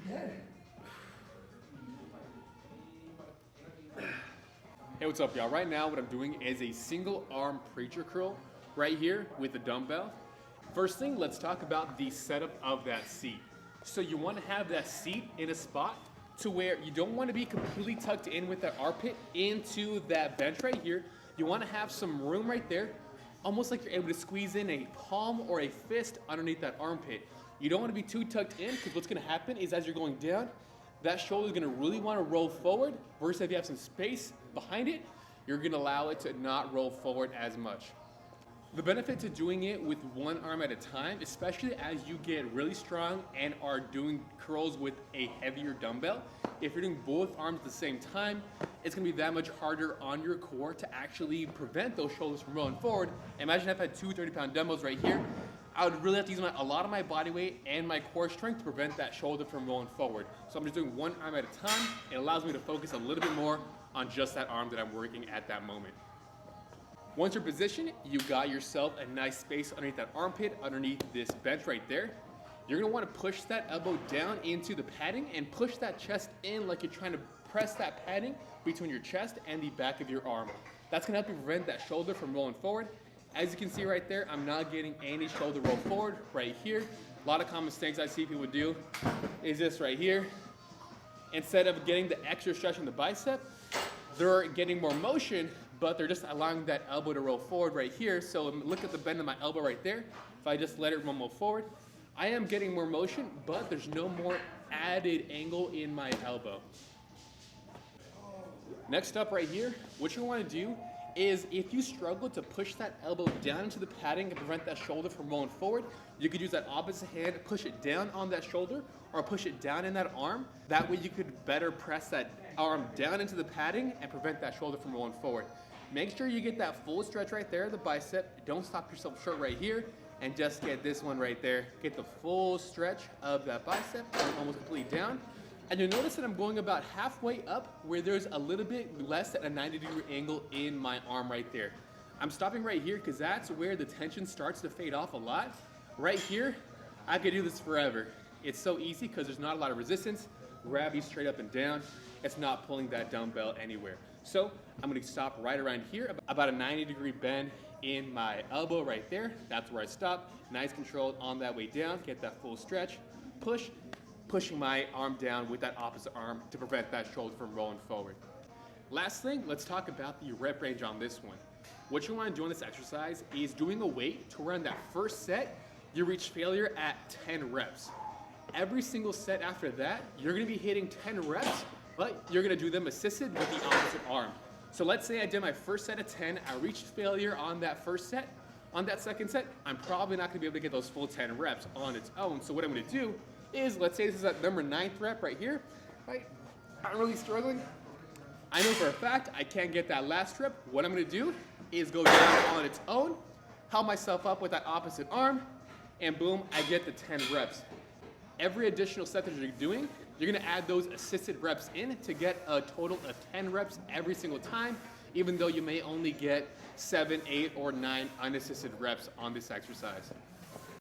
Hey, what's up, y'all? Right now, what I'm doing is a single arm preacher curl right here with the dumbbell. First thing, let's talk about the setup of that seat. So you want to have that seat in a spot to where you don't want to be completely tucked in with that armpit into that bench right here. You want to have some room right there, almost like you're able to squeeze in a palm or a fist underneath that armpit. You don't want to be too tucked in, because what's going to happen is as you're going down, that shoulder is going to really want to roll forward, versus if you have some space behind it, you're going to allow it to not roll forward as much. The benefit to doing it with one arm at a time, especially as you get really strong and are doing curls with a heavier dumbbell, if you're doing both arms at the same time, it's going to be that much harder on your core to actually prevent those shoulders from rolling forward. Imagine if I had two 30-pound dumbbells right here. I would really have to use a lot of my body weight and my core strength to prevent that shoulder from rolling forward. So I'm just doing one arm at a time. It allows me to focus a little bit more on just that arm that I'm working at that moment. Once you're positioned, you got yourself a nice space underneath that armpit, underneath this bench right there. You're gonna wanna push that elbow down into the padding and push that chest in like you're trying to press that padding between your chest and the back of your arm. That's gonna help you prevent that shoulder from rolling forward. As you can see right there, I'm not getting any shoulder roll forward right here. A lot of common mistakes I see people do is this right here. Instead of getting the extra stretch in the bicep, they're getting more motion, but they're just allowing that elbow to roll forward right here. So look at the bend of my elbow right there. If I just let it roll forward, I am getting more motion, but there's no more added angle in my elbow. Next up right here, what you want to do is if you struggle to push that elbow down into the padding and prevent that shoulder from rolling forward, you could use that opposite hand, push it down on that shoulder or push it down in that arm. That way you could better press that arm down into the padding and prevent that shoulder from rolling forward. Make sure you get that full stretch right there, the bicep. Don't stop yourself short right here, and just get this one right there. Get the full stretch of that bicep, almost completely down. And you'll notice that I'm going about halfway up where there's a little bit less than a 90-degree angle in my arm right there. I'm stopping right here because that's where the tension starts to fade off a lot. Right here, I could do this forever. It's so easy because there's not a lot of resistance. Gravity straight up and down. It's not pulling that dumbbell anywhere. So I'm gonna stop right around here, about a 90-degree bend in my elbow right there. That's where I stop. Nice control on that way down. Get that full stretch. Push. Pushing my arm down with that opposite arm to prevent that shoulder from rolling forward. Last thing, let's talk about the rep range on this one. What you want to do on this exercise is doing a weight to where on that first set, you reach failure at 10 reps. Every single set after that, you're going to be hitting 10 reps, but you're going to do them assisted with the opposite arm. So let's say I did my first set of 10, I reached failure on that first set. On that second set, I'm probably not going to be able to get those full 10 reps on its own. So what I'm going to do is, let's say this is at number 9th rep right here, right? I'm really struggling. I know for a fact I can't get that last rep. What I'm gonna do is go down on its own, help myself up with that opposite arm, and boom, I get the 10 reps. Every additional set that you're doing, you're gonna add those assisted reps in to get a total of 10 reps every single time, even though you may only get 7, 8, or 9 unassisted reps on this exercise.